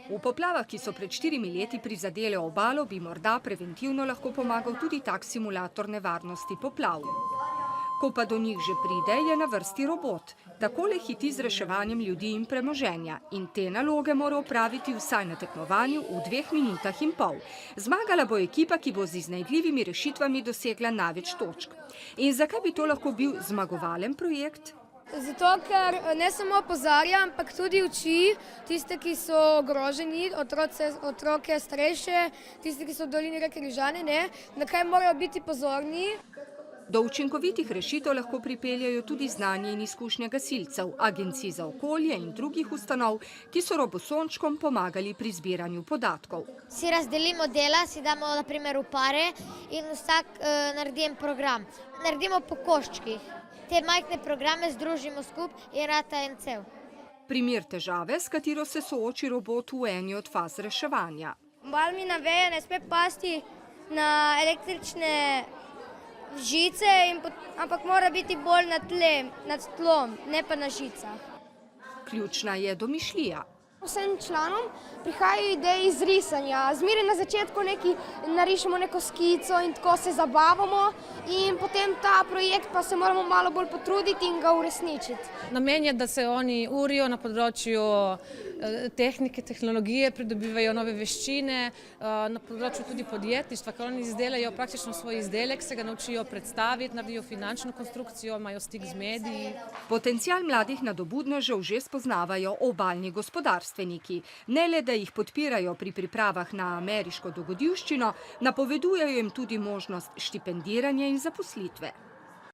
V poplavah, ki so pred 4 leti prizadele obalo, bi morda preventivno lahko pomagal tudi tak simulator nevarnosti poplav. Ko pa do njih že pride, je na vrsti robot. Takole hiti z reševanjem ljudi in premoženja in te naloge mora opraviti vsaj na tekmovanju v 2,5 minute. Zmagala bo ekipa, ki bo z iznajdljivimi rešitvami dosegla največ točk. In zakaj bi to lahko bil zmagovalen projekt? Zato, ker ne samo opozarja, ampak tudi uči tiste, ki so ogroženi, otroke starejše, tiste, ki so v dolini reke Rižane, na kaj morajo biti pozorni. Do učinkovitih rešitev lahko pripeljajo tudi znanje in izkušnje gasilcev, agencij za okolje in drugih ustanov, ki so robosončkom pomagali pri zbiranju podatkov. Si razdelimo dela, si damo na primer v pare in vsak naredi en program. Naredimo po koščkih. Te majhne programe združimo skupaj in rata en cel. Primer težave, s katero se sooči robot v eni od faz reševanja. Bal mi na veje ne sme pasti na električne žice, ampak mora biti bolj nad tlom, ne pa na žicah. Ključna je domišljija. Vsem članom prihajajo ideje iz risanja. Zmeraj na začetku narišemo neko skico in tako se zabavamo in potem ta projekt pa se moramo malo bolj potruditi in ga uresničiti. Namen je, da se oni urijo na področju tehnike, tehnologije, pridobivajo nove veščine, na področju tudi podjetništva, ker oni izdelajo praktično svoj izdelek, se ga naučijo predstaviti, naredijo finančno konstrukcijo, imajo stik z mediji. Potencial mladih nadobudnežev že spoznavajo obalni gospodarstveniki. Ne le, da jih podpirajo pri pripravah na ameriško dogodivščino, napovedujejo jim tudi možnost štipendiranja in zaposlitve.